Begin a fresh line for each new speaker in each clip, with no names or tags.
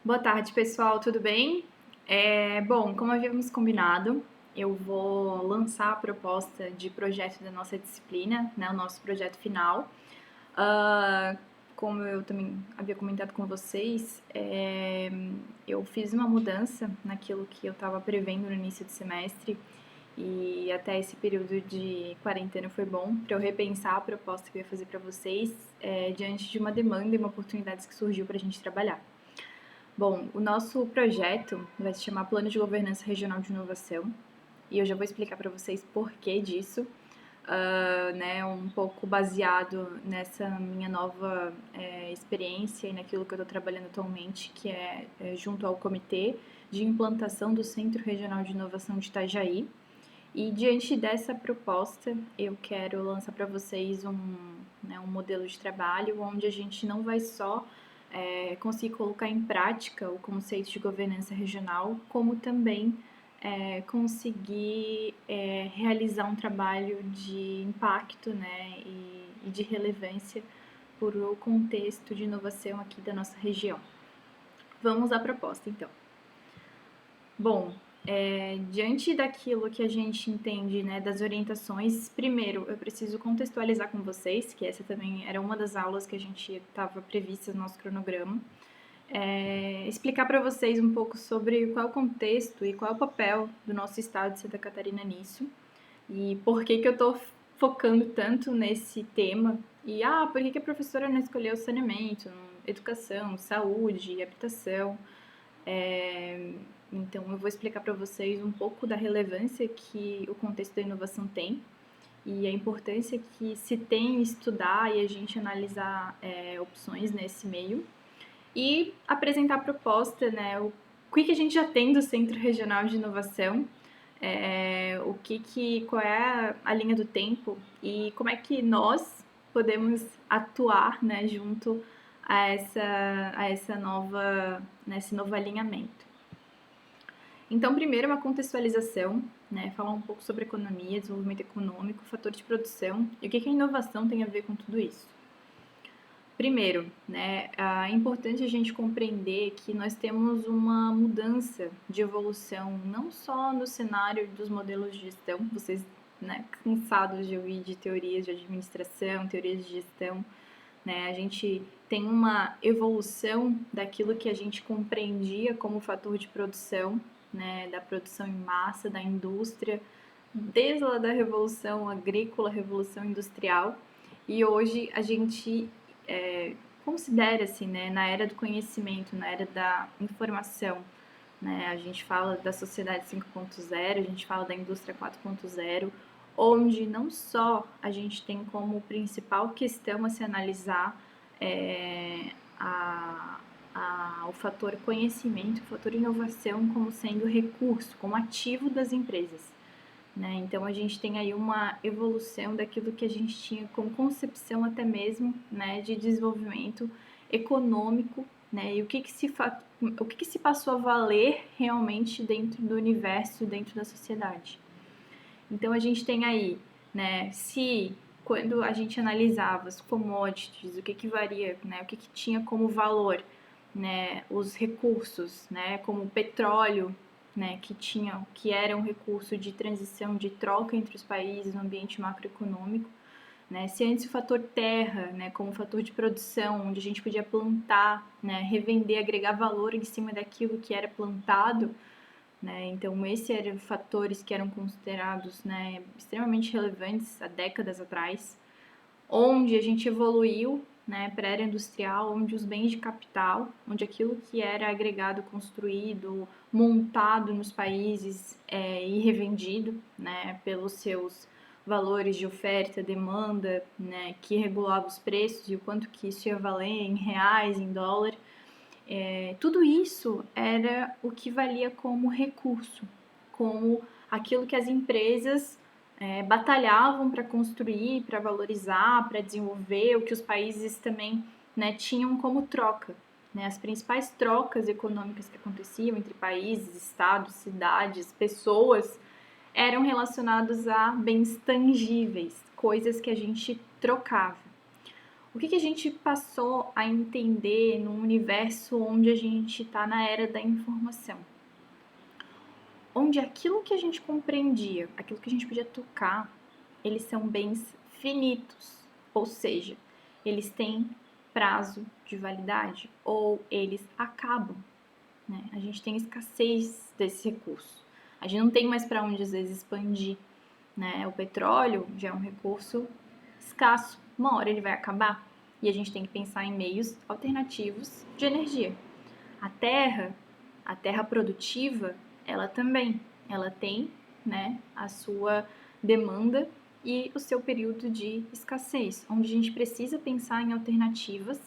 Boa tarde, pessoal, tudo bem? Bom, como havíamos combinado, eu vou lançar a proposta de projeto da nossa disciplina, né, o nosso projeto final. Ah, Como eu também havia comentado com vocês, eu fiz uma mudança naquilo que eu estava prevendo no início do semestre e até esse período de quarentena foi bom para eu repensar a proposta que eu ia fazer para vocês diante de uma demanda e uma oportunidade que surgiu para a gente trabalhar. Bom, o nosso projeto vai se chamar Plano de Governança Regional de Inovação e eu já vou explicar para vocês por que disso, né, um pouco baseado nessa minha nova experiência e naquilo que eu estou trabalhando atualmente, que é junto ao Comitê de Implantação do Centro Regional de Inovação de Itajaí. E diante dessa proposta, eu quero lançar para vocês um modelo de trabalho onde a gente não vai só conseguir colocar em prática o conceito de governança regional, como também conseguir realizar um trabalho de impacto, né, e de relevância por o contexto de inovação aqui da nossa região. Vamos à proposta, então. Bom, diante daquilo que a gente entende, né, das orientações, primeiro eu preciso contextualizar com vocês, que essa também era uma das aulas que a gente estava prevista no nosso cronograma, explicar para vocês um pouco sobre qual é o contexto e qual é o papel do nosso estado de Santa Catarina nisso, e por que eu estou focando tanto nesse tema, e por que a professora não escolheu saneamento, educação, saúde, habitação. Então, eu vou explicar para vocês um pouco da relevância que o contexto da inovação tem e a importância que se tem em estudar e a gente analisar opções nesse meio e apresentar a proposta, né, o que a gente já tem do Centro Regional de Inovação, qual é a linha do tempo e como é que nós podemos atuar, né, junto a essa nova, nesse novo alinhamento. Então, primeiro, uma contextualização, né, falar um pouco sobre economia, desenvolvimento econômico, fator de produção e o que a inovação tem a ver com tudo isso. Primeiro, né, é importante a gente compreender que nós temos uma mudança de evolução, não só no cenário dos modelos de gestão, vocês, né, cansados de ouvir de teorias de administração, teorias de gestão, né, a gente tem uma evolução daquilo que a gente compreendia como fator de produção, né, da produção em massa, da indústria, desde lá da Revolução Agrícola, Revolução Industrial, e hoje a gente considera-se, né, na era do conhecimento, na era da informação, né, a gente fala da sociedade 5.0, a gente fala da indústria 4.0, onde não só a gente tem como principal questão a se analisar o fator conhecimento, o fator inovação como sendo recurso, como ativo das empresas. Né? Então a gente tem aí uma evolução daquilo que a gente tinha como concepção até mesmo, né, de desenvolvimento econômico, né, e o que se passou a valer realmente dentro do universo, dentro da sociedade. Então a gente tem aí, né, se quando a gente analisava as commodities, o que varia, né, o que tinha como valor, né, os recursos, né, como o petróleo, né, que era um recurso de transição, de troca entre os países no ambiente macroeconômico, né, se antes o fator terra, né, como fator de produção, onde a gente podia plantar, né, revender, agregar valor em cima daquilo que era plantado, né, então esses eram fatores que eram considerados, né, extremamente relevantes há décadas atrás, onde a gente evoluiu, né, para a era industrial, onde os bens de capital, onde aquilo que era agregado, construído, montado nos países e revendido, né, pelos seus valores de oferta, demanda, né, que regulava os preços e o quanto que isso ia valer em reais, em dólar. Tudo isso era o que valia como recurso, como aquilo que as empresas batalhavam para construir, para valorizar, para desenvolver, o que os países também, né, tinham como troca. Né? As principais trocas econômicas que aconteciam entre países, estados, cidades, pessoas, eram relacionadas a bens tangíveis, coisas que a gente trocava. O que a gente passou a entender num universo onde a gente está na era da informação? Onde aquilo que a gente compreendia, aquilo que a gente podia tocar, eles são bens finitos, ou seja, eles têm prazo de validade ou eles acabam, né? A gente tem escassez desse recurso. A gente não tem mais para onde às vezes expandir, né? O petróleo já é um recurso escasso, uma hora ele vai acabar e a gente tem que pensar em meios alternativos de energia. A terra produtiva, ela também, ela tem, né, a sua demanda e o seu período de escassez, onde a gente precisa pensar em alternativas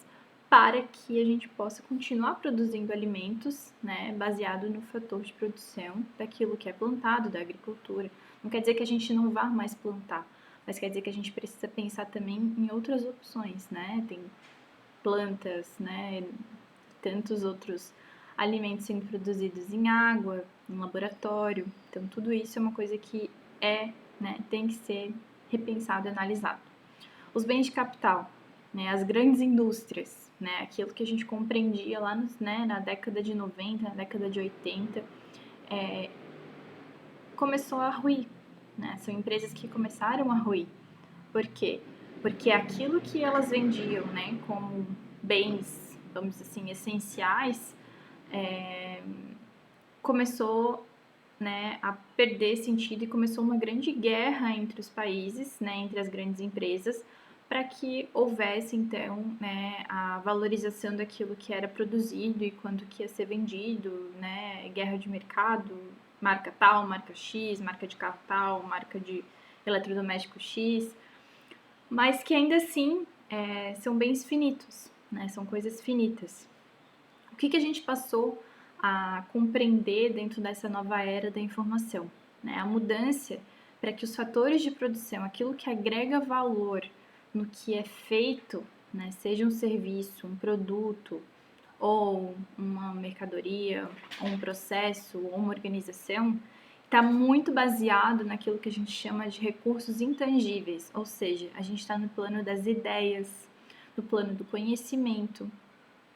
para que a gente possa continuar produzindo alimentos, né, baseado no fator de produção daquilo que é plantado, da agricultura. Não quer dizer que a gente não vá mais plantar, mas quer dizer que a gente precisa pensar também em outras opções, né? Tem plantas, né, tantos outros alimentos sendo produzidos em água, em laboratório. Então, tudo isso é uma coisa que tem que ser repensado e analisado. Os bens de capital, né, as grandes indústrias, né, aquilo que a gente compreendia lá na década de 90, na década de 80, começou a ruir. Né? São empresas que começaram a ruir. Por quê? Porque aquilo que elas vendiam, né, como bens, vamos dizer assim, essenciais, começou, né, a perder sentido e começou uma grande guerra entre os países, né, entre as grandes empresas, para que houvesse então, né, a valorização daquilo que era produzido e quanto que ia ser vendido, né, guerra de mercado, marca tal, marca X, marca de carro tal, marca de eletrodoméstico X, mas que ainda assim são bens finitos, né, são coisas finitas. O que a gente passou a compreender dentro dessa nova era da informação? Né? A mudança para que os fatores de produção, aquilo que agrega valor no que é feito, né, seja um serviço, um produto, ou uma mercadoria, ou um processo, ou uma organização, está muito baseado naquilo que a gente chama de recursos intangíveis, ou seja, a gente está no plano das ideias, no plano do conhecimento,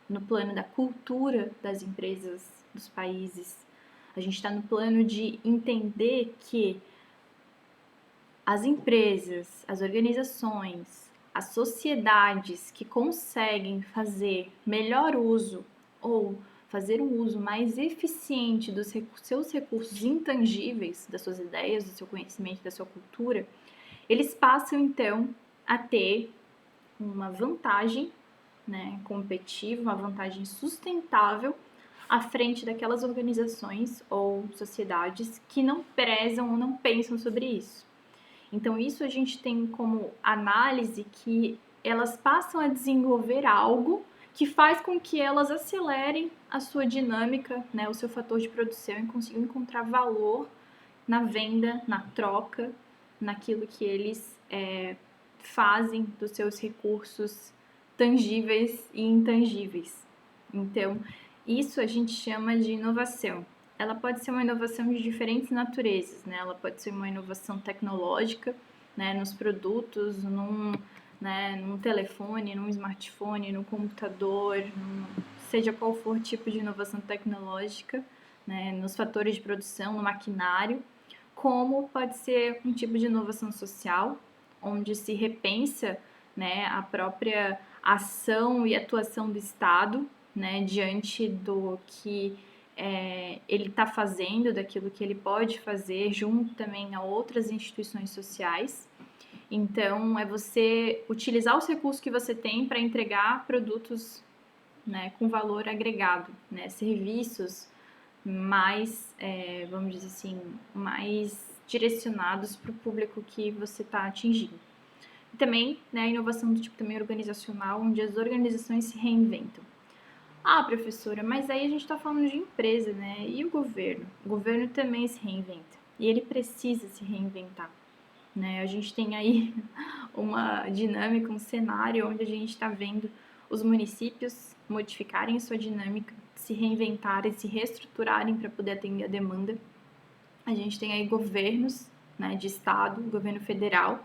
no plano da cultura das empresas, dos países. A gente está no plano de entender que as empresas, as organizações, as sociedades que conseguem fazer melhor uso ou fazer um uso mais eficiente dos seus recursos intangíveis, das suas ideias, do seu conhecimento, da sua cultura, eles passam então a ter uma vantagem, né, competitiva, uma vantagem sustentável à frente daquelas organizações ou sociedades que não prezam ou não pensam sobre isso. Então, isso a gente tem como análise que elas passam a desenvolver algo que faz com que elas acelerem a sua dinâmica, né, o seu fator de produção e consigam encontrar valor na venda, na troca, naquilo que eles fazem dos seus recursos tangíveis e intangíveis. Então, isso a gente chama de inovação. Ela pode ser uma inovação de diferentes naturezas, né? Ela pode ser uma inovação tecnológica, né, nos produtos, num telefone, num smartphone, no computador, seja qual for o tipo de inovação tecnológica, né, nos fatores de produção, no maquinário, como pode ser um tipo de inovação social, onde se repensa, né, a própria ação e atuação do Estado, né, diante do que ele está fazendo, daquilo que ele pode fazer, junto também a outras instituições sociais. Então, é você utilizar os recursos que você tem para entregar produtos, né, com valor agregado, né, serviços mais, vamos dizer assim, mais direcionados para o público que você está atingindo. E também, né, a inovação do tipo também organizacional, onde as organizações se reinventam. Ah, professora, mas aí a gente está falando de empresa, né? E o governo? O governo também se reinventa. E ele precisa se reinventar. Né? A gente tem aí uma dinâmica, um cenário onde a gente está vendo os municípios modificarem sua dinâmica, se reinventarem, se reestruturarem para poder atender a demanda. A gente tem aí governos, né, de estado, governo federal,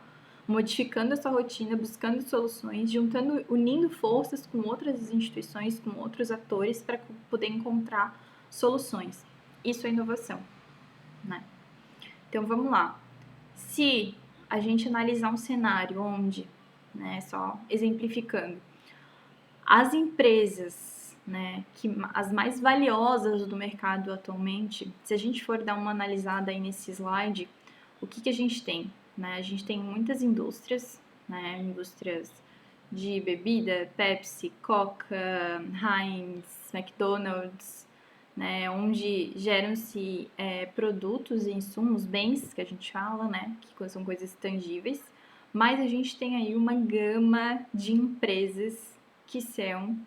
modificando a sua rotina, buscando soluções, juntando, unindo forças com outras instituições, com outros atores para poder encontrar soluções. Isso é inovação, né? Então vamos lá. Se a gente analisar um cenário onde, né, só exemplificando, as empresas, né, as mais valiosas do mercado atualmente, se a gente for dar uma analisada aí nesse slide, o que a gente tem? Né? A gente tem muitas indústrias, né, indústrias de bebida, Pepsi, Coca, Heinz, McDonald's, né, onde geram-se produtos e insumos, bens que a gente fala, né, que são coisas tangíveis, mas a gente tem aí uma gama de empresas que são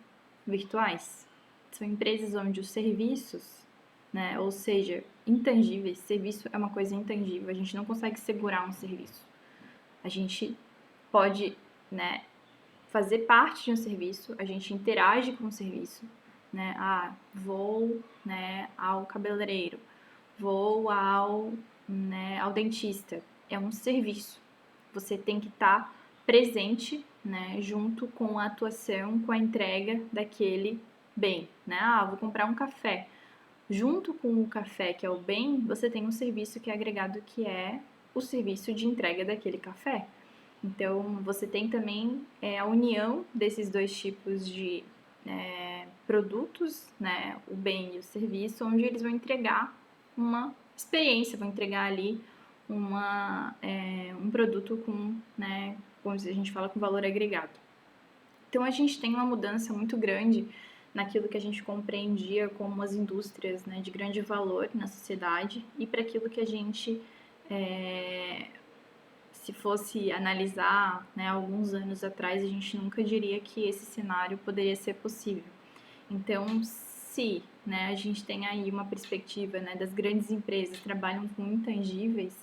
virtuais. São empresas onde os serviços, né, ou seja, intangíveis, serviço é uma coisa intangível, a gente não consegue segurar um serviço. A gente pode, né, fazer parte de um serviço, a gente interage com o serviço, né? Vou, né, ao cabeleireiro, vou ao dentista. É um serviço. Você tem que estar presente, né, junto com a atuação, com a entrega daquele bem, né? Vou comprar um café. Junto com o café, que é o bem, você tem um serviço que é agregado, que é o serviço de entrega daquele café. Então, você tem também a união desses dois tipos de produtos, né, o bem e o serviço, onde eles vão entregar uma experiência, vão entregar ali um produto com, né, como a gente fala, com valor agregado. Então, a gente tem uma mudança muito grande naquilo que a gente compreendia como as indústrias, né, de grande valor na sociedade e para aquilo que a gente se fosse analisar, né, alguns anos atrás, a gente nunca diria que esse cenário poderia ser possível. Então, se, né, a gente tem aí uma perspectiva, né, das grandes empresas que trabalham com intangíveis,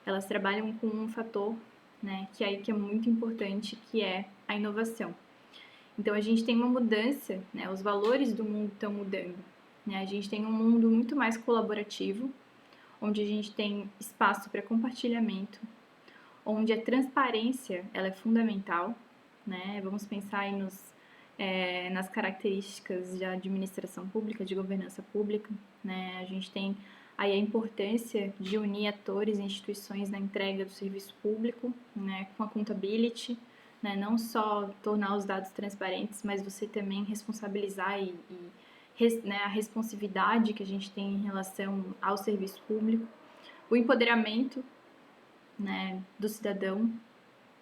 elas trabalham com um fator, né, que é muito importante, que é a inovação. Então, a gente tem uma mudança, né, os valores do mundo estão mudando. Né, a gente tem um mundo muito mais colaborativo, onde a gente tem espaço para compartilhamento, onde a transparência ela é fundamental, né? Vamos pensar aí nas características de administração pública, de governança pública, né? A gente tem aí a importância de unir atores e instituições na entrega do serviço público, né? Com a accountability, né? Não só tornar os dados transparentes, mas você também responsabilizar né, a responsividade que a gente tem em relação ao serviço público, o empoderamento, né, do cidadão,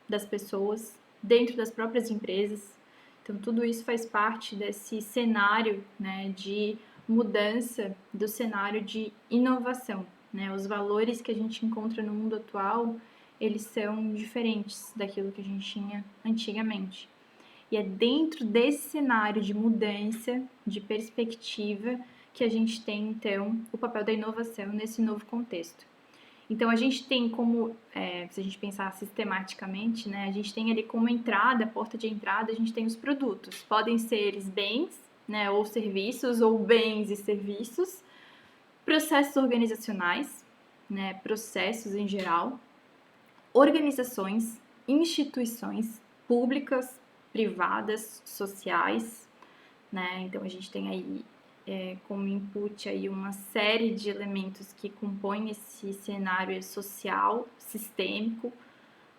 das pessoas, dentro das próprias empresas. Então, tudo isso faz parte desse cenário, né, de mudança, do cenário de inovação. Né? Os valores que a gente encontra no mundo atual, eles são diferentes daquilo que a gente tinha antigamente. E é dentro desse cenário de mudança, de perspectiva, que a gente tem, então, o papel da inovação nesse novo contexto. Então, a gente tem como, se a gente pensar sistematicamente, né, a gente tem ali como entrada, porta de entrada, a gente tem os produtos. Podem ser eles bens, né, ou serviços, ou bens e serviços, processos organizacionais, né, processos em geral, organizações, instituições públicas, privadas, sociais, né, então a gente tem aí como input aí uma série de elementos que compõem esse cenário social, sistêmico.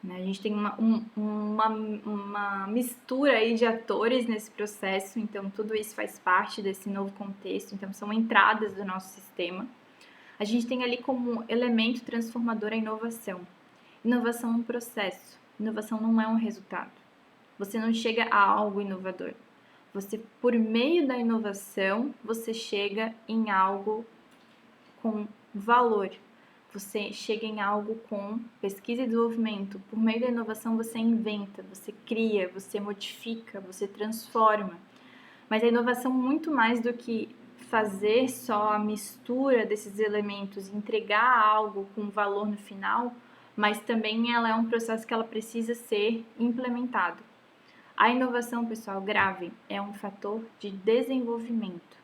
Né? A gente tem uma mistura aí de atores nesse processo, então tudo isso faz parte desse novo contexto, então são entradas do nosso sistema. A gente tem ali como elemento transformador a inovação. Inovação é um processo, inovação não é um resultado. Você não chega a algo inovador. Você, por meio da inovação, você chega em algo com valor. Você chega em algo com pesquisa e desenvolvimento. Por meio da inovação, você inventa, você cria, você modifica, você transforma. Mas a inovação, muito mais do que fazer só a mistura desses elementos, entregar algo com valor no final, mas também ela é um processo que ela precisa ser implementado. A inovação, pessoal, grave, é um fator de desenvolvimento.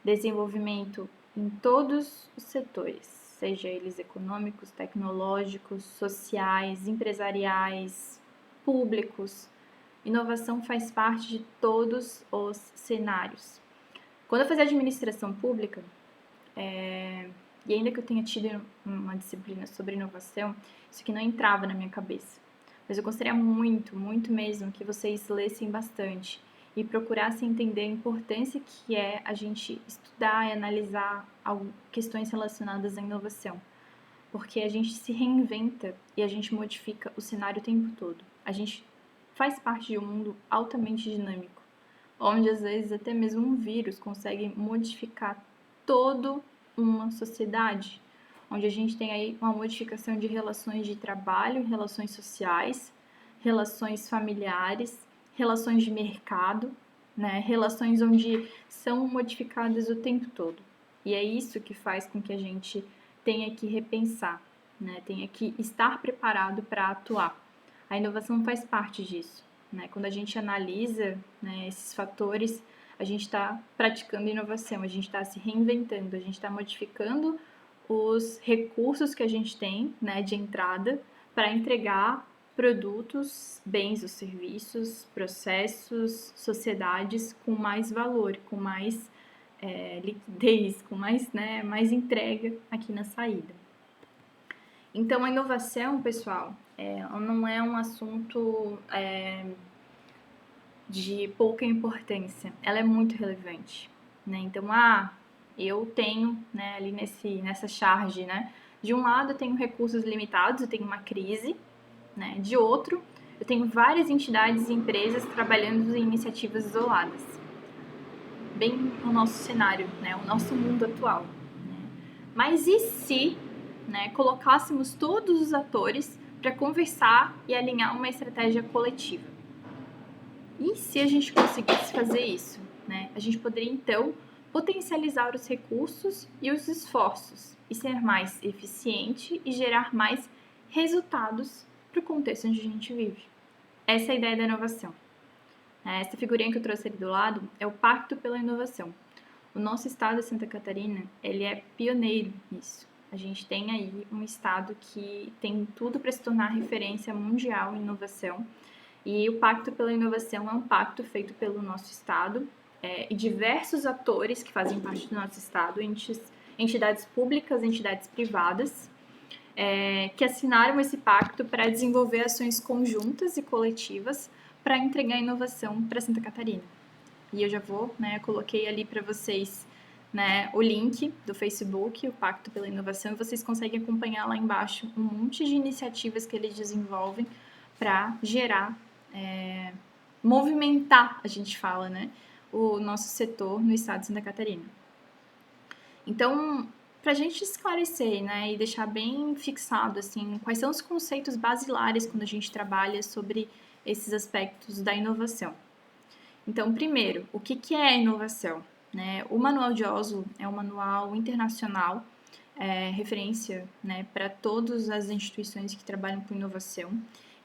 Desenvolvimento em todos os setores. seja eles econômicos, tecnológicos, sociais, empresariais, públicos. Inovação faz parte de todos os cenários. Quando eu fazia administração pública, e ainda que eu tenha tido uma disciplina sobre inovação, isso aqui não entrava na minha cabeça. Mas eu gostaria muito, muito mesmo que vocês lessem bastante e procurassem entender a importância que é a gente estudar e analisar questões relacionadas à inovação. Porque a gente se reinventa e a gente modifica o cenário o tempo todo. A gente faz parte de um mundo altamente dinâmico, onde às vezes até mesmo um vírus consegue modificar toda uma sociedade, onde a gente tem aí uma modificação de relações de trabalho, relações sociais, relações familiares, relações de mercado, né? Relações onde são modificadas o tempo todo. E é isso que faz com que a gente tenha que repensar, né? Tenha que estar preparado para atuar. A inovação faz parte disso, né? Quando a gente analisa, né, esses fatores, a gente está praticando inovação, a gente está se reinventando, a gente está modificando os recursos que a gente tem, né, de entrada para entregar produtos, bens ou serviços, processos, sociedades com mais valor, com mais liquidez, com mais, né, mais entrega aqui na saída. Então, a inovação, pessoal, não é um assunto de pouca importância, ela é muito relevante, né? Então, eu tenho, né, ali nessa charge, né? De um lado, eu tenho recursos limitados, eu tenho uma crise, né? De outro, eu tenho várias entidades e empresas trabalhando em iniciativas isoladas. Bem o nosso cenário, né? O nosso mundo atual. Né? Mas e se, né, colocássemos todos os atores para conversar e alinhar uma estratégia coletiva? E se a gente conseguisse fazer isso, né? A gente poderia, então, potencializar os recursos e os esforços e ser mais eficiente e gerar mais resultados para o contexto onde a gente vive. Essa é a ideia da inovação. Essa figurinha que eu trouxe ali do lado é o Pacto pela Inovação. O nosso estado de Santa Catarina, ele é pioneiro nisso. A gente tem aí um estado que tem tudo para se tornar referência mundial em inovação. E o Pacto pela Inovação é um pacto feito pelo nosso estado e diversos atores que fazem parte do nosso estado, entidades públicas, entidades privadas, que assinaram esse pacto para desenvolver ações conjuntas e coletivas para entregar inovação para Santa Catarina. E eu já vou, né, coloquei ali para vocês, né, o link do Facebook, o Pacto pela Inovação, e vocês conseguem acompanhar lá embaixo um monte de iniciativas que eles desenvolvem para gerar, movimentar, a gente fala, né, o nosso setor no estado de Santa Catarina. Então, para a gente esclarecer, né, e deixar bem fixado, assim, quais são os conceitos basilares quando a gente trabalha sobre esses aspectos da inovação. Então, primeiro, o que é inovação? Né? O Manual de Oslo é um manual internacional, referência, né, para todas as instituições que trabalham com inovação,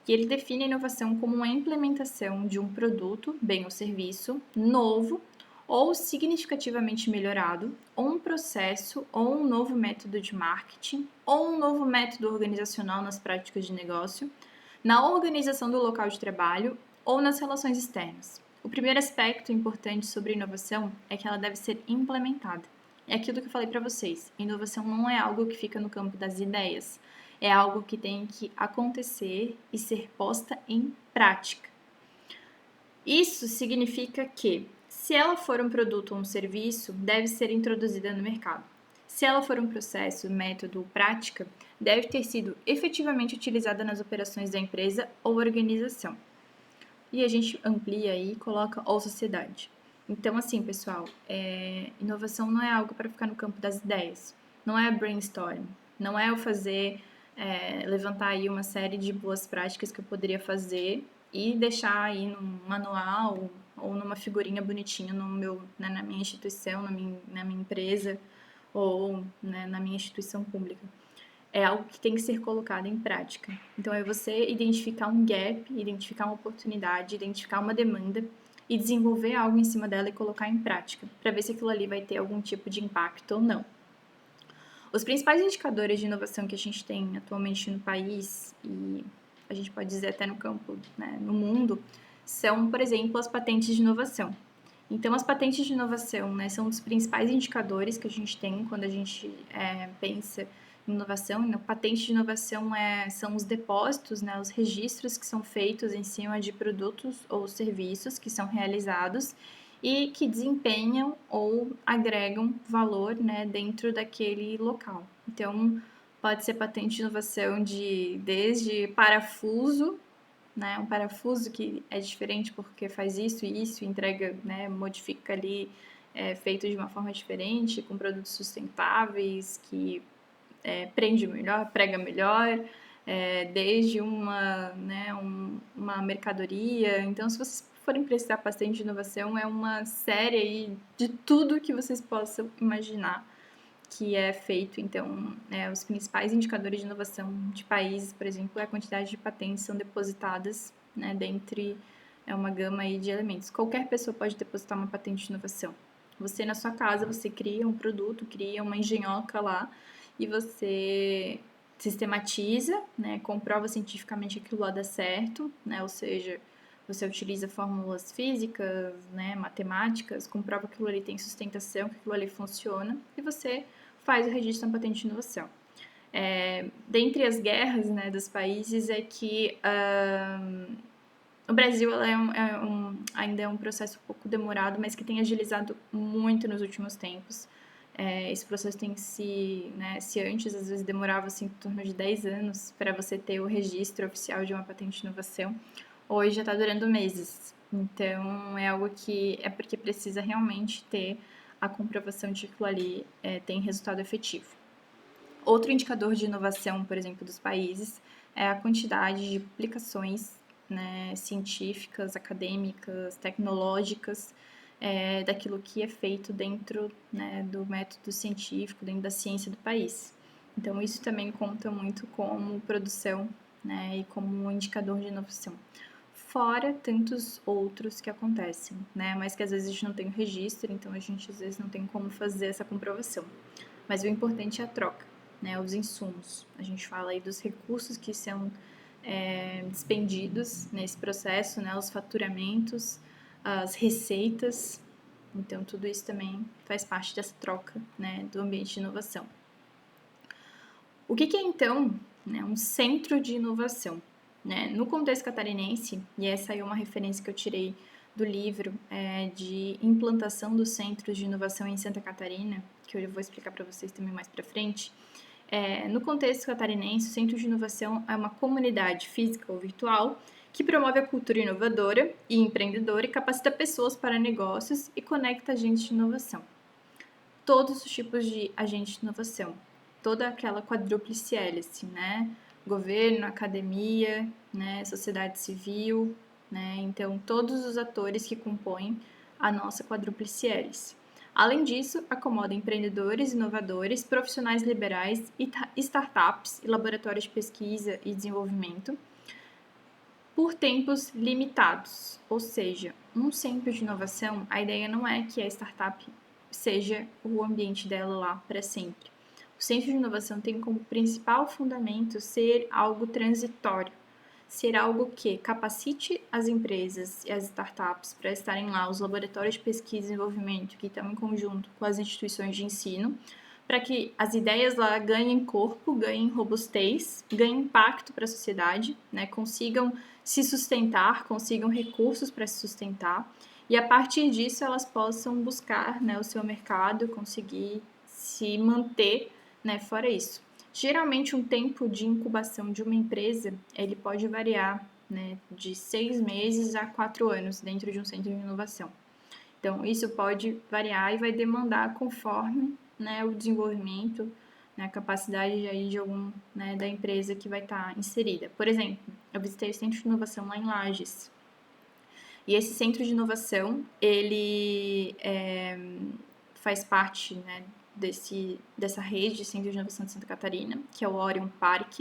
e ele define a inovação como a implementação de um produto, bem ou serviço, novo ou significativamente melhorado, ou um processo, ou um novo método de marketing, ou um novo método organizacional nas práticas de negócio, na organização do local de trabalho ou nas relações externas. O primeiro aspecto importante sobre inovação é que ela deve ser implementada. É aquilo que eu falei para vocês. Inovação não é algo que fica no campo das ideias. É algo que tem que acontecer e ser posta em prática. Isso significa que, se ela for um produto ou um serviço, deve ser introduzida no mercado. Se ela for um processo, método ou prática, deve ter sido efetivamente utilizada nas operações da empresa ou organização. E a gente amplia aí e coloca ou sociedade. Então, assim, pessoal, inovação não é algo para ficar no campo das ideias. Não é brainstorm. Não é eu fazer, levantar aí uma série de boas práticas que eu poderia fazer e deixar aí num manual ou numa figurinha bonitinha no meu, né, na minha instituição, na minha empresa ou, né, na minha instituição pública. É algo que tem que ser colocado em prática. Então, é você identificar um gap, identificar uma oportunidade, identificar uma demanda e desenvolver algo em cima dela e colocar em prática, para ver se aquilo ali vai ter algum tipo de impacto ou não. Os principais indicadores de inovação que a gente tem atualmente no país, e a gente pode dizer até no campo, né, no mundo, são, por exemplo, as patentes de inovação. Então, as patentes de inovação, né, são um dos principais indicadores que a gente tem quando a gente pensa em inovação. E patente de inovação são os depósitos, né, os registros que são feitos em cima de produtos ou serviços que são realizados e que desempenham ou agregam valor, né, dentro daquele local. Então, pode ser patente de inovação desde parafuso, né, um parafuso que é diferente porque faz isso e isso, entrega, né, modifica ali, feito de uma forma diferente, com produtos sustentáveis, que prende melhor, prega melhor, desde uma mercadoria. Então, se vocês forem precisar patente de inovação, é uma série aí de tudo que vocês possam imaginar que é feito. Então, os principais indicadores de inovação de países, por exemplo, é a quantidade de patentes que são depositadas, né, dentre uma gama aí de elementos. Qualquer pessoa pode depositar uma patente de inovação. Você, na sua casa, você cria um produto, cria uma engenhoca lá e você sistematiza, né, comprova cientificamente que aquilo lá dá certo, né, ou seja, você utiliza fórmulas físicas, né, matemáticas, comprova que aquilo ali tem sustentação, que aquilo ali funciona, e você faz o registro na patente de inovação. Dentre as guerras, né, dos países é que o Brasil ainda é um processo um pouco demorado, mas que tem agilizado muito nos últimos tempos. Esse processo tem se antes às vezes demorava assim, em torno de 10 anos para você ter o registro oficial de uma patente de inovação, hoje já está durando meses. Então, é algo que é porque precisa realmente ter a comprovação de que aquilo ali tem resultado efetivo. Outro indicador de inovação, por exemplo, dos países é a quantidade de publicações, né, científicas, acadêmicas, tecnológicas, daquilo que é feito dentro, né, do método científico, dentro da ciência do país. Então, isso também conta muito como produção, né, e como um indicador de inovação. Fora tantos outros que acontecem, né, mas que às vezes a gente não tem o registro, então a gente às vezes não tem como fazer essa comprovação. Mas o importante é a troca, né, os insumos. A gente fala aí dos recursos que são despendidos nesse processo, né, os faturamentos, as receitas. Então, tudo isso também faz parte dessa troca, né, do ambiente de inovação. O que é, então, né, um centro de inovação? Né? No contexto catarinense, e essa aí é uma referência que eu tirei do livro de implantação dos centros de inovação em Santa Catarina, que eu vou explicar para vocês também mais para frente. No contexto catarinense, o Centro de Inovação é uma comunidade física ou virtual que promove a cultura inovadora e empreendedora e capacita pessoas para negócios e conecta agentes de inovação. Todos os tipos de agentes de inovação, toda aquela quadrúplice hélice, né? Governo, academia, né? Sociedade civil, né? Então, todos os atores que compõem a nossa quadrúplice hélice. Além disso, acomoda empreendedores, inovadores, profissionais liberais, startups e laboratórios de pesquisa e desenvolvimento por tempos limitados. Ou seja, um centro de inovação, a ideia não é que a startup seja o ambiente dela lá para sempre. O centro de inovação tem como principal fundamento ser algo transitório, ser algo que capacite as empresas e as startups para estarem lá, os laboratórios de pesquisa e desenvolvimento que estão em conjunto com as instituições de ensino, para que as ideias lá ganhem corpo, ganhem robustez, ganhem impacto para a sociedade, né, consigam se sustentar, consigam recursos para se sustentar, e a partir disso elas possam buscar, né, o seu mercado, conseguir se manter, né, fora isso. Geralmente, um tempo de incubação de uma empresa, ele pode variar, né, de 6 meses a 4 anos dentro de um centro de inovação. Então, isso pode variar e vai demandar conforme, né, o desenvolvimento, né, a capacidade aí da empresa que vai estar inserida. Por exemplo, eu visitei o Centro de Inovação lá em Lages. E esse Centro de Inovação, ele faz parte, né, dessa rede de Centro de Inovação de Santa Catarina, que é o Orion Park.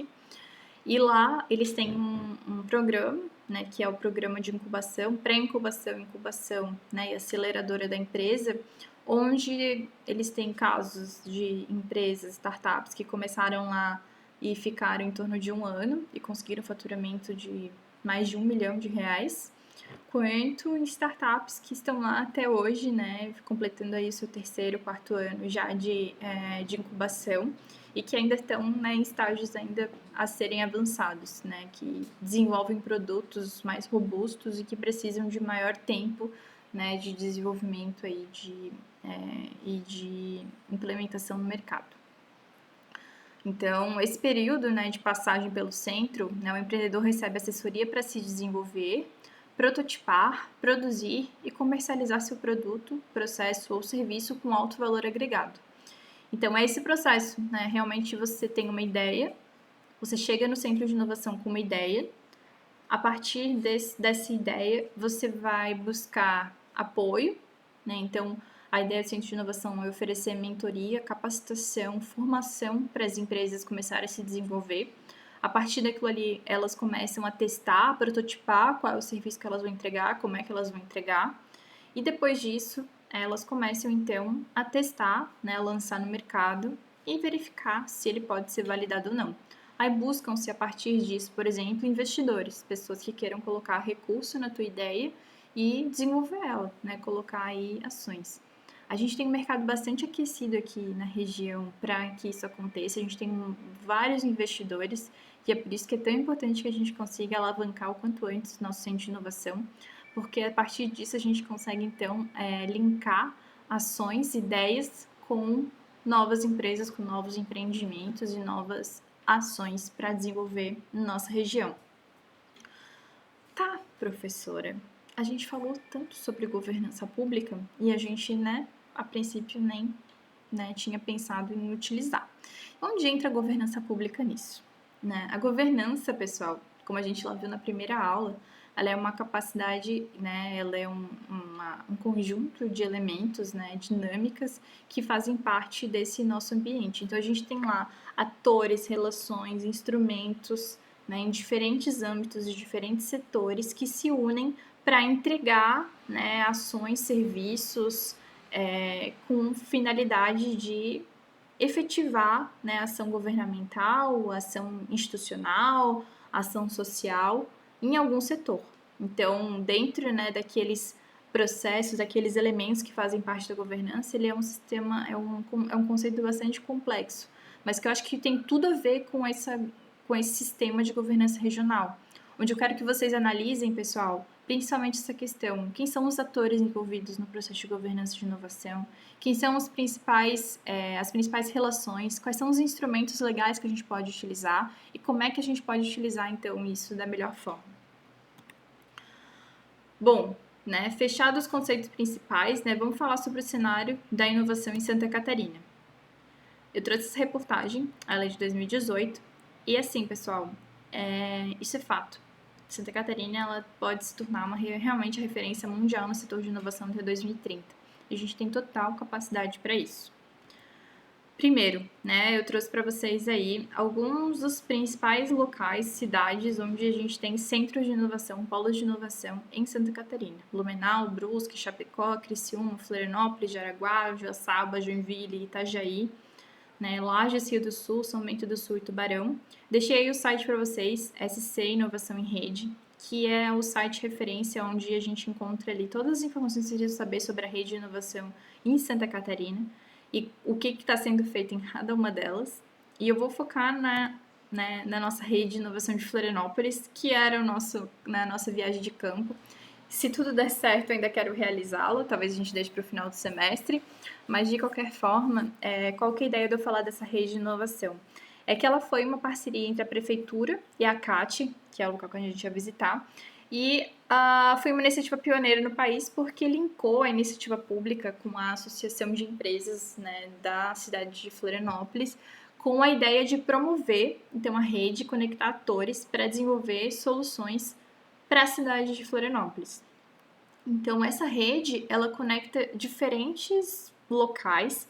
E lá eles têm um programa, né, que é o programa de incubação, pré-incubação, incubação, né, e aceleradora da empresa, onde eles têm casos de empresas, startups que começaram lá e ficaram em torno de 1 ano e conseguiram faturamento de mais de R$ 1 milhão, quanto em startups que estão lá até hoje, né, completando aí o seu terceiro, quarto ano já de incubação e que ainda estão, né, em estágios ainda a serem avançados, né, que desenvolvem produtos mais robustos e que precisam de maior tempo, né, de desenvolvimento aí e de implementação no mercado. Então, esse período, né, de passagem pelo centro, né, o empreendedor recebe assessoria para se desenvolver, prototipar, produzir e comercializar seu produto, processo ou serviço com alto valor agregado. Então, é esse processo, né? Realmente você tem uma ideia, você chega no centro de inovação com uma ideia, a partir dessa ideia, você vai buscar apoio, né? Então, a ideia do Centro de Inovação é oferecer mentoria, capacitação, formação para as empresas começarem a se desenvolver. A partir daquilo ali, elas começam a testar, a prototipar qual é o serviço que elas vão entregar, como é que elas vão entregar. E depois disso, elas começam então a testar, né, lançar no mercado e verificar se ele pode ser validado ou não. Aí buscam-se a partir disso, por exemplo, investidores, pessoas que queiram colocar recurso na tua ideia e desenvolver ela, né, colocar aí ações. A gente tem um mercado bastante aquecido aqui na região para que isso aconteça. A gente tem vários investidores e é por isso que é tão importante que a gente consiga alavancar o quanto antes o nosso centro de inovação, porque a partir disso a gente consegue então linkar ações, ideias com novas empresas, com novos empreendimentos e novas ações para desenvolver na nossa região. Tá, professora, a gente falou tanto sobre governança pública e a gente, né, a princípio nem tinha pensado em utilizar. Onde entra a governança pública nisso? Né? A governança, pessoal, como a gente lá viu na primeira aula, ela é uma capacidade, né, ela é um conjunto de elementos, né, dinâmicas que fazem parte desse nosso ambiente. Então, a gente tem lá atores, relações, instrumentos, né, em diferentes âmbitos e diferentes setores que se unem para entregar, né, ações, serviços com finalidade de efetivar, né, ação governamental, ação institucional, ação social em algum setor. Então, dentro, né, daqueles processos, daqueles elementos que fazem parte da governança, ele é um sistema, é um conceito bastante complexo, mas que eu acho que tem tudo a ver com esse sistema de governança regional, onde eu quero que vocês analisem, pessoal, principalmente essa questão: quem são os atores envolvidos no processo de governança de inovação, quem são as principais relações, quais são os instrumentos legais que a gente pode utilizar e como é que a gente pode utilizar, então, isso da melhor forma. Bom, né, fechados os conceitos principais, né, vamos falar sobre o cenário da inovação em Santa Catarina. Eu trouxe essa reportagem, ela é de 2018, e assim, pessoal, isso é fato. Santa Catarina ela pode se tornar realmente a referência mundial no setor de inovação até 2030. E a gente tem total capacidade para isso. Primeiro, né, eu trouxe para vocês aí alguns dos principais locais, cidades onde a gente tem centros de inovação, polos de inovação em Santa Catarina. Blumenau, Brusque, Chapecó, Criciúma, Florianópolis, Jaraguá, Joaçaba, Joinville, Itajaí, né, Lages, Rio do Sul, São Bento do Sul e Tubarão. Deixei aí o site para vocês, SC Inovação em Rede, que é o site referência onde a gente encontra ali todas as informações que você precisa saber sobre a rede de inovação em Santa Catarina e o que está sendo feito em cada uma delas. E eu vou focar na nossa rede de inovação de Florianópolis, que era a nossa viagem de campo. Se tudo der certo, eu ainda quero realizá-la, talvez a gente deixe para o final do semestre, mas de qualquer forma, qual que é a ideia de eu falar dessa rede de inovação? É que ela foi uma parceria entre a prefeitura e a CAT, que é o local que a gente ia visitar, e foi uma iniciativa pioneira no país porque linkou a iniciativa pública com a associação de empresas, né, da cidade de Florianópolis, com a ideia de promover, então, a rede, conectar atores para desenvolver soluções para a cidade de Florianópolis. Então, essa rede, ela conecta diferentes locais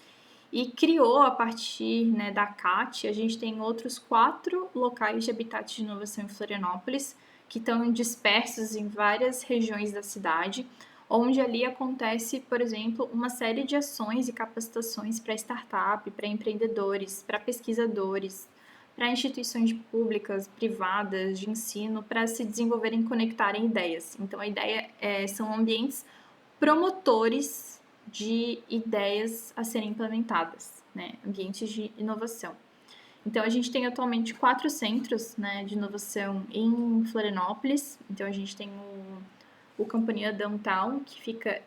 e criou, a partir, né, da CAT, a gente tem outros 4 locais de habitat de inovação em Florianópolis, que estão dispersos em várias regiões da cidade, onde ali acontece, por exemplo, uma série de ações e capacitações para startup, para empreendedores, para pesquisadores, para instituições públicas, privadas, de ensino, para se desenvolverem e conectarem ideias. Então, a ideia são ambientes promotores de ideias a serem implementadas, né? Ambientes de inovação. Então, a gente tem atualmente 4 centros, né, de inovação em Florianópolis. Então, a gente tem o Companhia Downtown, que fica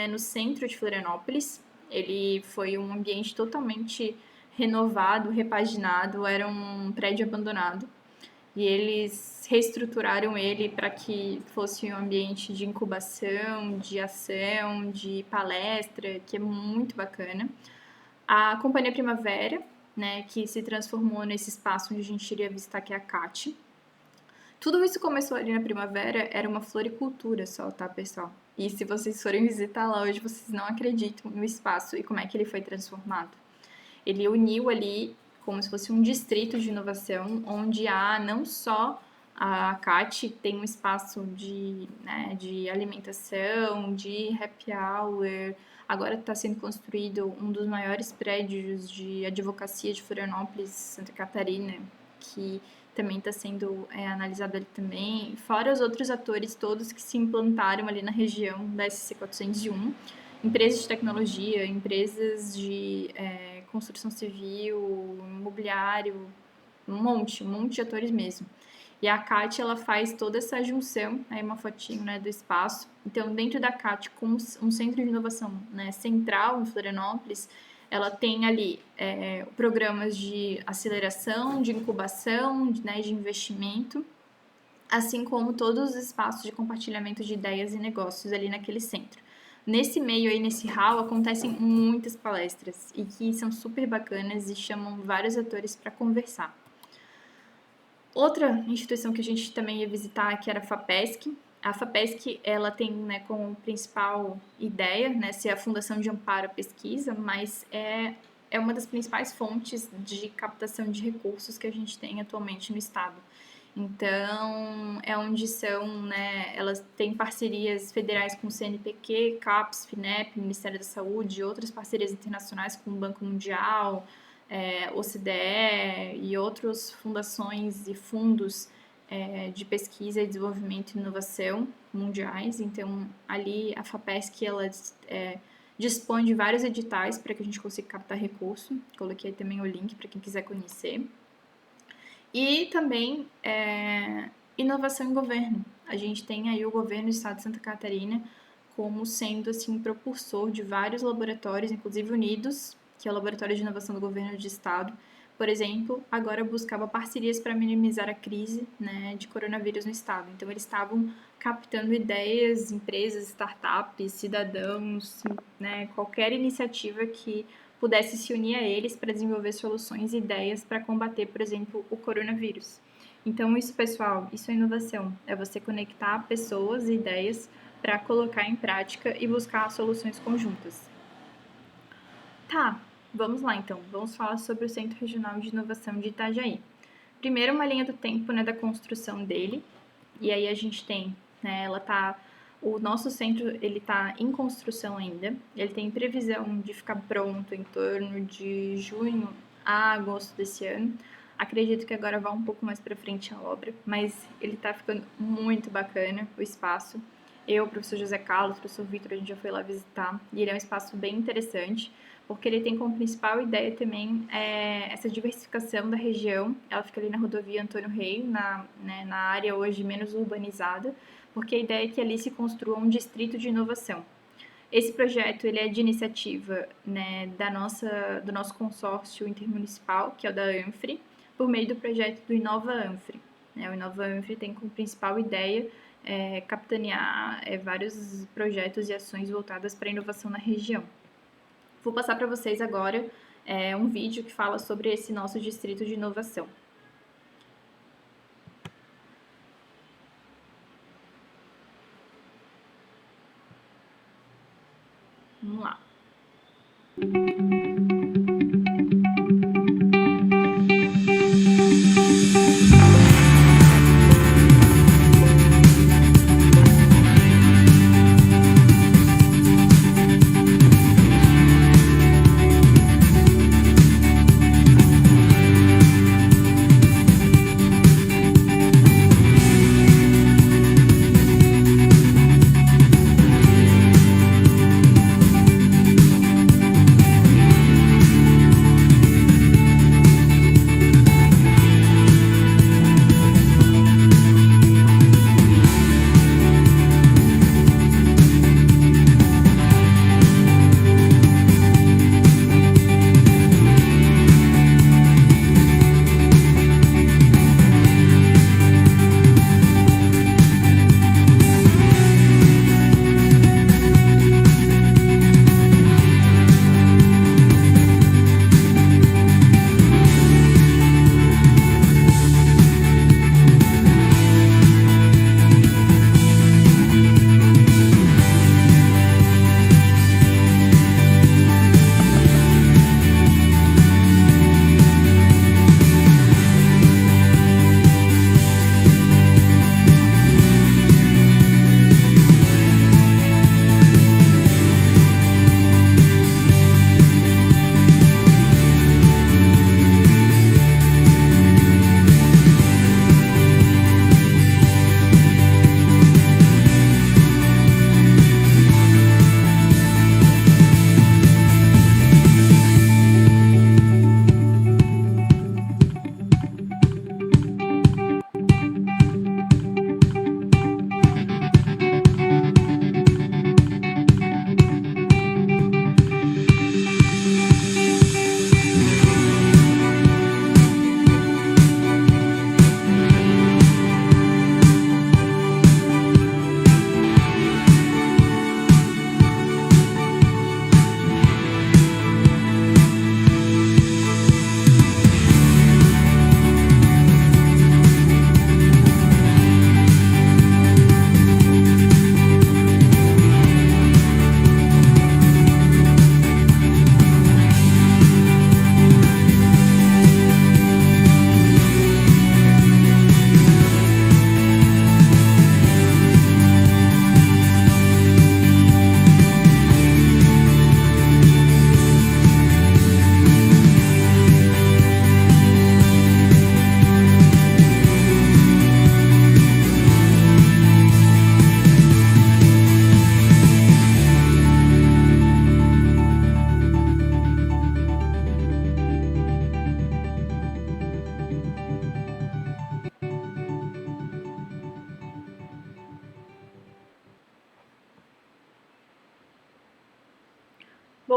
no centro de Florianópolis. Ele foi um ambiente totalmente renovado, repaginado, era um prédio abandonado. E eles reestruturaram ele para que fosse um ambiente de incubação, de ação, de palestra, que é muito bacana. A Companhia Primavera, né, que se transformou nesse espaço onde a gente iria visitar, que é a CAT. Tudo isso começou ali na Primavera, era uma floricultura só, tá, pessoal? E se vocês forem visitar lá hoje, vocês não acreditam no espaço e como é que ele foi transformado. Ele uniu ali como se fosse um distrito de inovação, onde há não só a CAT tem um espaço de alimentação, de happy hour. Agora está sendo construído um dos maiores prédios de advocacia de Florianópolis, Santa Catarina, que também está sendo analisado ali também, fora os outros atores todos que se implantaram ali na região da SC 401, empresas de tecnologia, empresas de construção civil, imobiliário, um monte de atores mesmo. E a CAT, ela faz toda essa junção, aí uma fotinho, né, do espaço. Então, dentro da CAT, como um centro de inovação, né, central em Florianópolis, ela tem ali programas de aceleração, de incubação, de investimento, assim como todos os espaços de compartilhamento de ideias e negócios ali naquele centro. Nesse meio aí, nesse hall, acontecem muitas palestras e que são super bacanas e chamam vários atores para conversar. Outra instituição que a gente também ia visitar, que era a FAPESC. A FAPESC, ela tem, né, como principal ideia, né, ser a Fundação de Amparo à Pesquisa, mas é uma das principais fontes de captação de recursos que a gente tem atualmente no estado. Então, é onde são, né, elas têm parcerias federais com o CNPq, CAPES, FINEP, Ministério da Saúde, outras parcerias internacionais com o Banco Mundial, OCDE e outras fundações e fundos de pesquisa e desenvolvimento e inovação mundiais. Então, ali a FAPESC, ela dispõe de vários editais para que a gente consiga captar recurso. Coloquei também o link para quem quiser conhecer. E também inovação em governo. A gente tem aí o governo do estado de Santa Catarina como sendo assim propulsor de vários laboratórios, inclusive unidos, que é o Laboratório de Inovação do Governo de Estado, por exemplo, agora buscava parcerias para minimizar a crise, né, de coronavírus no estado. Então, eles estavam captando ideias, empresas, startups, cidadãos, né, qualquer iniciativa que pudesse se unir a eles para desenvolver soluções e ideias para combater, por exemplo, o coronavírus. Então, isso, pessoal, isso é inovação. É você conectar pessoas e ideias para colocar em prática e buscar soluções conjuntas. Tá, vamos lá então. Vamos falar sobre o Centro Regional de Inovação de Itajaí. Primeiro, uma linha do tempo, né, da construção dele. E aí a gente tem, né, o nosso centro, ele tá em construção ainda. Ele tem previsão de ficar pronto em torno de junho a agosto desse ano. Acredito que agora vai um pouco mais para frente a obra, mas ele tá ficando muito bacana, o espaço. Eu, o professor José Carlos, o professor Vitor, a gente já foi lá visitar. E ele é um espaço bem interessante, porque ele tem como principal ideia também essa diversificação da região. Ela fica ali na rodovia Antônio Rei, na área hoje menos urbanizada, porque a ideia é que ali se construa um distrito de inovação. Esse projeto ele é de iniciativa, né, do nosso consórcio intermunicipal, que é o da ANFRE, por meio do projeto do Inova ANFRE. O Inova ANFRE tem como principal ideia capitanear vários projetos e ações voltadas para a inovação na região. Vou passar para vocês agora um vídeo que fala sobre esse nosso distrito de inovação. Vamos lá.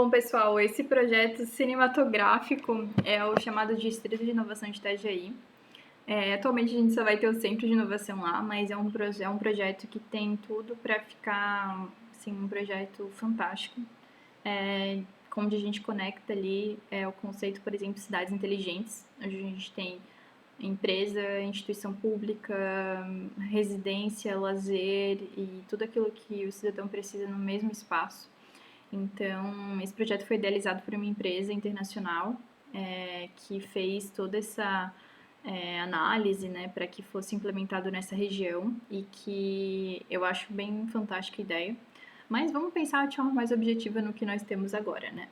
Bom, pessoal, esse projeto cinematográfico é o chamado Distrito de Inovação de Itajaí. Atualmente a gente só vai ter o Centro de Inovação lá, mas é um projeto que tem tudo para ficar assim, um projeto fantástico, onde a gente conecta ali o conceito, por exemplo, de cidades inteligentes, onde a gente tem empresa, instituição pública, residência, lazer e tudo aquilo que o cidadão precisa no mesmo espaço. Então, esse projeto foi idealizado por uma empresa internacional que fez toda essa análise, né, para que fosse implementado nessa região e que eu acho bem fantástica a ideia. Mas vamos pensar de forma mais objetiva no que nós temos agora, né?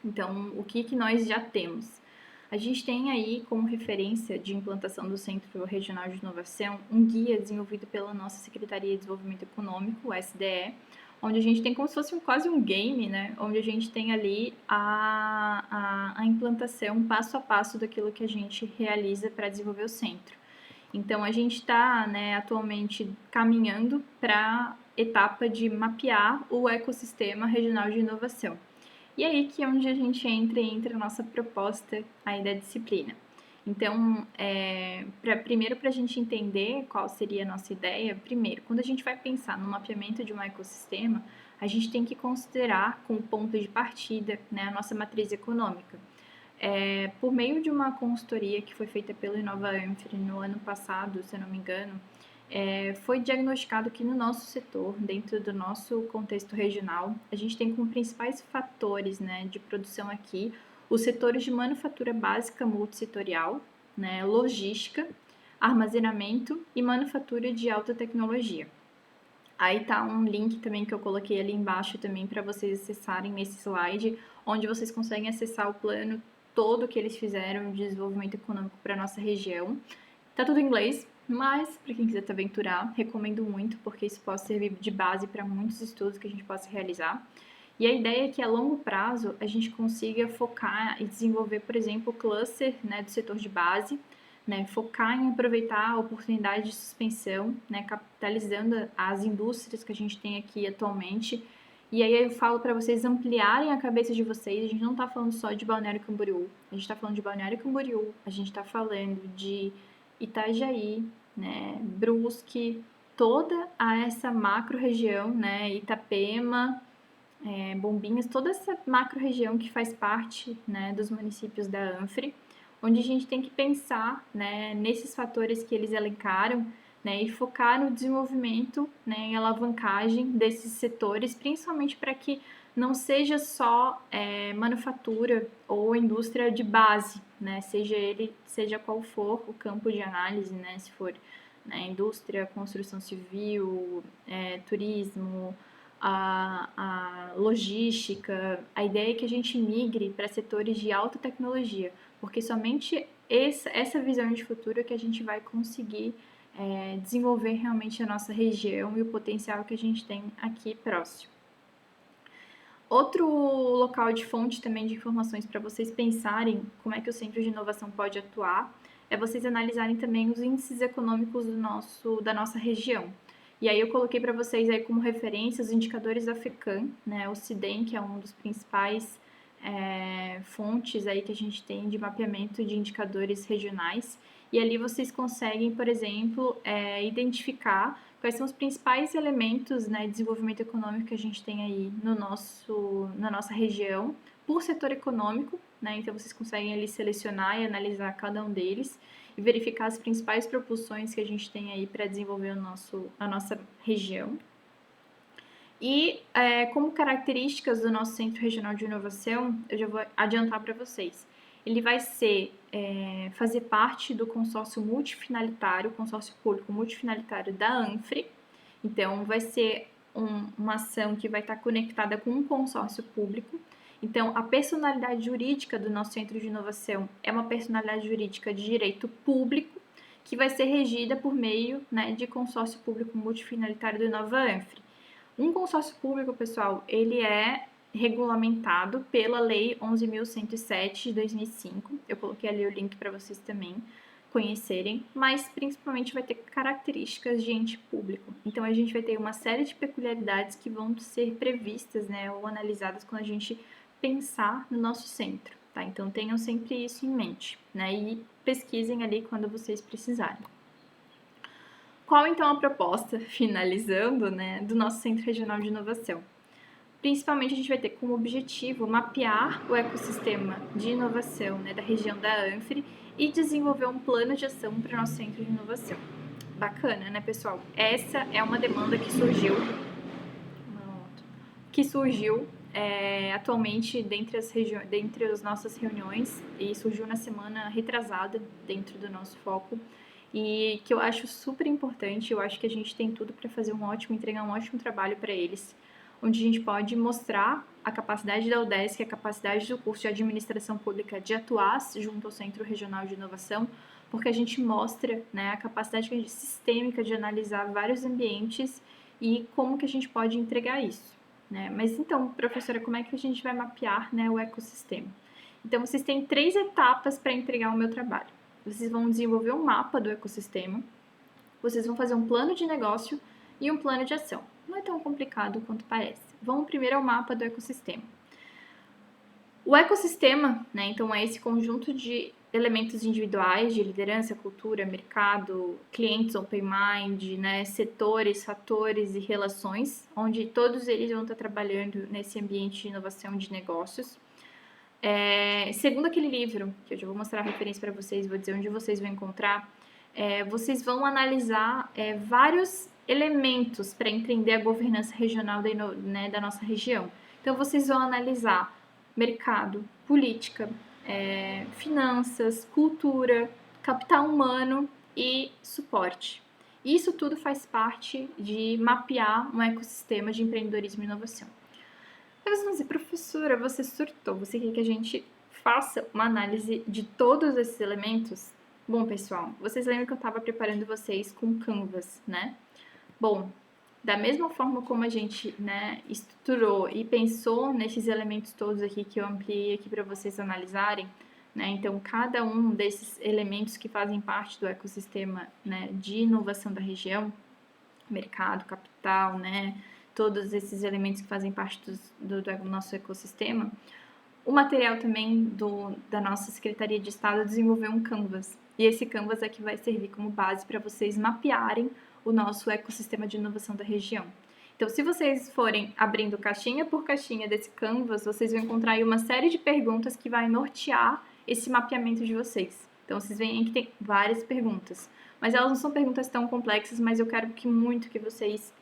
Então, o que nós já temos? A gente tem aí como referência de implantação do Centro Regional de Inovação um guia desenvolvido pela nossa Secretaria de Desenvolvimento Econômico, o SDE, onde a gente tem como se fosse quase um game, né? Onde a gente tem ali a implantação passo a passo daquilo que a gente realiza para desenvolver o centro. Então, a gente está, né, atualmente caminhando para a etapa de mapear o ecossistema regional de inovação. E aí que é onde a gente entra a nossa proposta aí da disciplina. Então, primeiro para a gente entender qual seria a nossa ideia, primeiro, quando a gente vai pensar no mapeamento de um ecossistema, a gente tem que considerar como ponto de partida, né, a nossa matriz econômica. Por meio de uma consultoria que foi feita pelo Inova Anfri no ano passado, se eu não me engano, foi diagnosticado que no nosso setor, dentro do nosso contexto regional, a gente tem como principais fatores, né, de produção aqui os setores de manufatura básica multissetorial, né, logística, armazenamento e manufatura de alta tecnologia. Aí tá um link também que eu coloquei ali embaixo também para vocês acessarem nesse slide, onde vocês conseguem acessar o plano todo que eles fizeram de desenvolvimento econômico para nossa região. Tá tudo em inglês, mas para quem quiser se aventurar, recomendo muito, porque isso pode servir de base para muitos estudos que a gente possa realizar. E a ideia é que a longo prazo a gente consiga focar e desenvolver, por exemplo, o cluster, né, do setor de base, né, focar em aproveitar a oportunidade de suspensão, né, capitalizando as indústrias que a gente tem aqui atualmente. E aí eu falo para vocês ampliarem a cabeça de vocês. A gente não está falando só de Balneário Camboriú, a gente está falando de Balneário Camboriú, a gente está falando de Itajaí, né, Brusque, toda essa macro região, né, Itapema, Bombinhas, toda essa macro região que faz parte, né, dos municípios da Anfri, onde a gente tem que pensar, né, nesses fatores que eles elencaram, né, e focar no desenvolvimento, né, em alavancagem desses setores, principalmente para que não seja só manufatura ou indústria de base, né, seja qual for o campo de análise, né, se for indústria, construção civil, turismo, a logística. A ideia é que a gente migre para setores de alta tecnologia, porque somente essa visão de futuro é que a gente vai conseguir desenvolver realmente a nossa região e o potencial que a gente tem aqui próximo. Outro local de fonte também de informações para vocês pensarem como é que o Centro de Inovação pode atuar é vocês analisarem também os índices econômicos da nossa região. E aí eu coloquei para vocês aí como referência os indicadores da FECAM, né, o CIDEM, que é um dos principais fontes aí que a gente tem de mapeamento de indicadores regionais. E ali vocês conseguem, por exemplo, identificar quais são os principais elementos, né, de desenvolvimento econômico que a gente tem aí na nossa região, por setor econômico, né, então vocês conseguem ali selecionar e analisar cada um deles e verificar as principais propulsões que a gente tem aí para desenvolver a nossa região. E como características do nosso Centro Regional de Inovação, eu já vou adiantar para vocês. Ele vai fazer parte do consórcio multifinalitário, consórcio público multifinalitário da Anfri. Então, vai ser uma ação que vai estar conectada com um consórcio público. Então, a personalidade jurídica do nosso Centro de Inovação é uma personalidade jurídica de direito público, que vai ser regida por meio, né, de consórcio público multifinalitário do Inova Anfri. Um consórcio público, pessoal, ele é regulamentado pela Lei 11.107 de 2005. Eu coloquei ali o link para vocês também. conhecerem, mas principalmente vai ter características de ente público. Então a gente vai ter uma série de peculiaridades que vão ser previstas, né, ou analisadas quando a gente pensar no nosso centro, tá? Então tenham sempre isso em mente, né? E pesquisem ali quando vocês precisarem. Qual então a proposta, finalizando, né, do nosso Centro Regional de Inovação? Principalmente a gente vai ter como objetivo mapear o ecossistema de inovação, né, da região da Anfre e desenvolver um plano de ação para o nosso centro de inovação. Bacana, né, pessoal? Essa é uma demanda que surgiu atualmente dentre as nossas reuniões e surgiu na semana retrasada dentro do nosso foco e que eu acho super importante. Eu acho que a gente tem tudo para fazer entregar um ótimo trabalho para eles, onde a gente pode mostrar a capacidade da UDESC, a capacidade do curso de Administração Pública de atuar junto ao Centro Regional de Inovação, porque a gente mostra, né, a capacidade sistêmica de analisar vários ambientes e como que a gente pode entregar isso, né? Mas então, professora, como é que a gente vai mapear, né, o ecossistema? Então, vocês têm 3 etapas para entregar o meu trabalho. Vocês vão desenvolver um mapa do ecossistema, vocês vão fazer um plano de negócio e um plano de ação. Não é tão complicado quanto parece. Vamos primeiro ao mapa do ecossistema. O ecossistema, né, então é esse conjunto de elementos individuais de liderança, cultura, mercado, clientes open mind, né, setores, fatores e relações, onde todos eles vão estar trabalhando nesse ambiente de inovação de negócios. Segundo aquele livro, que eu já vou mostrar a referência para vocês, vou dizer onde vocês vão encontrar, vocês vão analisar vários elementos para entender a governança regional da nossa região. Então, vocês vão analisar mercado, política, finanças, cultura, capital humano e suporte. Isso tudo faz parte de mapear um ecossistema de empreendedorismo e inovação. Aí você vai dizer, professora, você surtou, você quer que a gente faça uma análise de todos esses elementos? Bom, pessoal, vocês lembram que eu estava preparando vocês com Canvas, né? Bom, da mesma forma como a gente, né, estruturou e pensou nesses elementos todos aqui que eu ampliei aqui para vocês analisarem, né? Então, cada um desses elementos que fazem parte do ecossistema, né, de inovação da região, mercado, capital, né, todos esses elementos que fazem parte do nosso ecossistema, o material também da nossa Secretaria de Estado desenvolveu um Canvas. E esse Canvas é que vai servir como base para vocês mapearem o nosso ecossistema de inovação da região. Então, se vocês forem abrindo caixinha por caixinha desse Canvas, vocês vão encontrar aí uma série de perguntas que vai nortear esse mapeamento de vocês. Então, vocês veem que tem várias perguntas, mas elas não são perguntas tão complexas, mas eu quero muito que vocês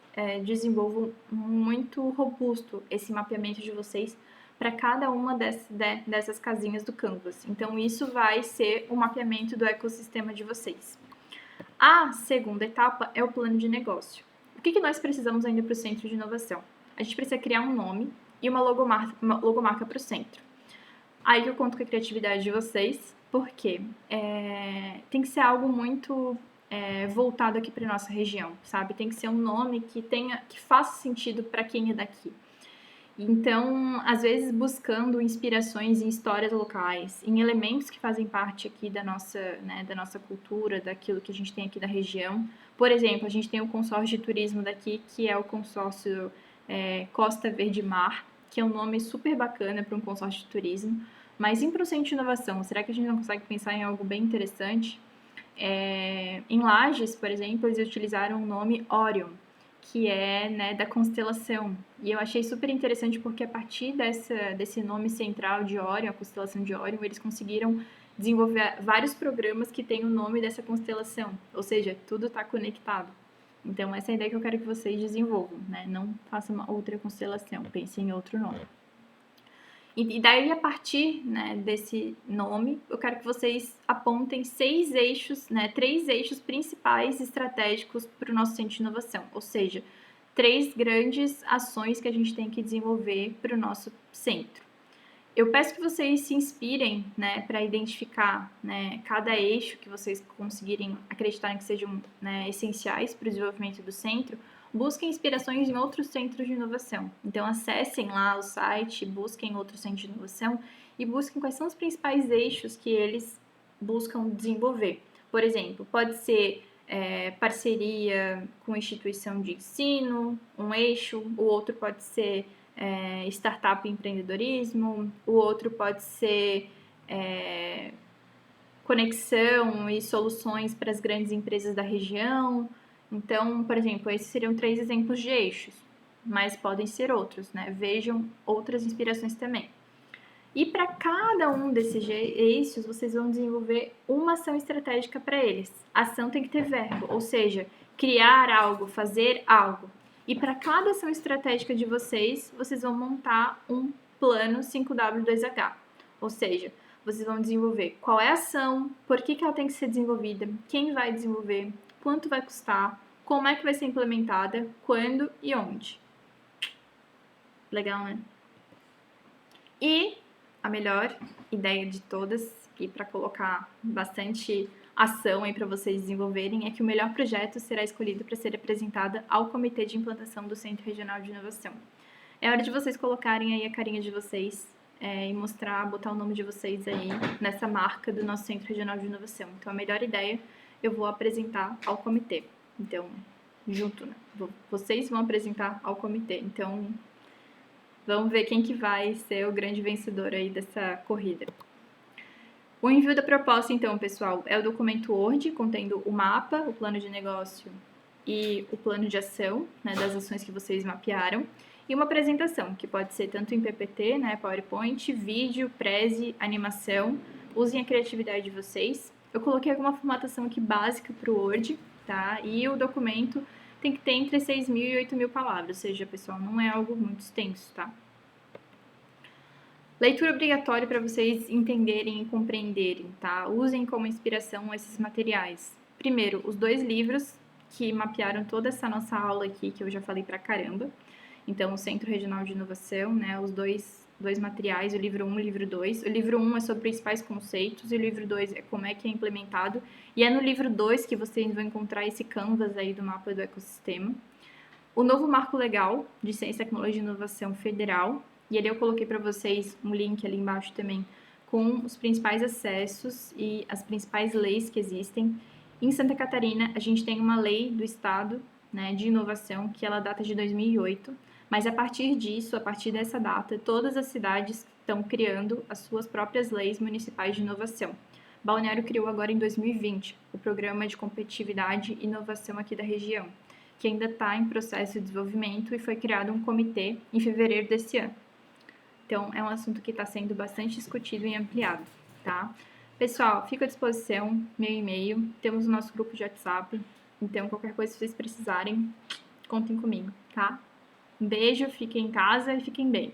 desenvolvam muito robusto esse mapeamento de vocês para cada uma dessas casinhas do Canvas. Então, isso vai ser o mapeamento do ecossistema de vocês. A segunda etapa é o plano de negócio. O que nós precisamos ainda para o Centro de Inovação? A gente precisa criar um nome e uma logomarca para o centro. Aí eu conto com a criatividade de vocês, porque tem que ser algo muito voltado aqui para nossa região, sabe? Tem que ser um nome que faça sentido para quem é daqui. Então, às vezes buscando inspirações em histórias locais, em elementos que fazem parte aqui da nossa cultura, daquilo que a gente tem aqui da região. Por exemplo, a gente tem o consórcio de turismo daqui, que é o consórcio Costa Verde Mar, que é um nome super bacana para um consórcio de turismo. Mas em para o Centro de Inovação, será que a gente não consegue pensar em algo bem interessante? Em Lages, por exemplo, eles utilizaram o nome Orion, que é da constelação. E eu achei super interessante porque a partir desse nome central de Orion, a constelação de Orion, eles conseguiram desenvolver vários programas que têm o nome dessa constelação. Ou seja, tudo está conectado. Então, essa é a ideia que eu quero que vocês desenvolvam, né? Não façam uma outra constelação, pensem em outro nome. E daí, a partir desse nome, eu quero que vocês apontem 6 eixos, 3 eixos principais estratégicos para o nosso centro de inovação. Ou seja, 3 grandes ações que a gente tem que desenvolver para o nosso centro. Eu peço que vocês se inspirem para identificar cada eixo que vocês conseguirem acreditarem que sejam essenciais para o desenvolvimento do centro. Busquem inspirações em outros centros de inovação. Então, acessem lá o site, busquem outros centros de inovação e busquem quais são os principais eixos que eles buscam desenvolver. Por exemplo, pode ser parceria com instituição de ensino, um eixo, o outro pode ser startup e empreendedorismo, o outro pode ser conexão e soluções para as grandes empresas da região. Então, por exemplo, esses seriam 3 exemplos de eixos, mas podem ser outros, né? Vejam outras inspirações também. E para cada um desses eixos, vocês vão desenvolver uma ação estratégica para eles. A ação tem que ter verbo, ou seja, criar algo, fazer algo. E para cada ação estratégica de vocês, vocês vão montar um plano 5W2H. Ou seja, vocês vão desenvolver qual é a ação, por que ela tem que ser desenvolvida, quem vai desenvolver, quanto vai custar, como é que vai ser implementada, quando e onde. Legal, né? E a melhor ideia de todas, e para colocar bastante ação aí para vocês desenvolverem, é que o melhor projeto será escolhido para ser apresentado ao Comitê de Implantação do Centro Regional de Inovação. É hora de vocês colocarem aí a carinha de vocês e mostrar, botar o nome de vocês aí nessa marca do nosso Centro Regional de Inovação. Então, a melhor ideia eu vou apresentar ao comitê. Então, junto, né? Vocês vão apresentar ao comitê. Então, vamos ver quem que vai ser o grande vencedor aí dessa corrida. O envio da proposta, então, pessoal, é o documento Word, contendo o mapa, o plano de negócio e o plano de ação, né, das ações que vocês mapearam, e uma apresentação, que pode ser tanto em PPT, né, PowerPoint, vídeo, Prezi, animação. Usem a criatividade de vocês. Eu coloquei alguma formatação aqui básica para o Word, tá? E o documento tem que ter entre 6.000 e 8.000 palavras, ou seja, pessoal, não é algo muito extenso, tá? Leitura obrigatória para vocês entenderem e compreenderem, tá? Usem como inspiração esses materiais. Primeiro, os 2 livros que mapearam toda essa nossa aula aqui, que eu já falei pra caramba. Então, o Centro Regional de Inovação, né? Os dois materiais, o livro 1 e o livro 2. O livro 1 é sobre principais conceitos e o livro 2 é como é que é implementado. E é no livro 2 que vocês vão encontrar esse canvas aí do mapa do ecossistema. O novo Marco Legal de Ciência, Tecnologia e Inovação Federal. E ali eu coloquei para vocês um link ali embaixo também com os principais acessos e as principais leis que existem. Em Santa Catarina, a gente tem uma lei do Estado, né, de inovação, que ela data de 2008, mas a partir disso, a partir dessa data, todas as cidades estão criando as suas próprias leis municipais de inovação. Balneário criou agora em 2020 o Programa de Competitividade e Inovação aqui da região, que ainda está em processo de desenvolvimento e foi criado um comitê em fevereiro desse ano. Então, é um assunto que está sendo bastante discutido e ampliado, tá? Pessoal, fico à disposição, meu e-mail, temos o nosso grupo de WhatsApp, então qualquer coisa que vocês precisarem, contem comigo, tá? Um beijo, fiquem em casa e fiquem bem.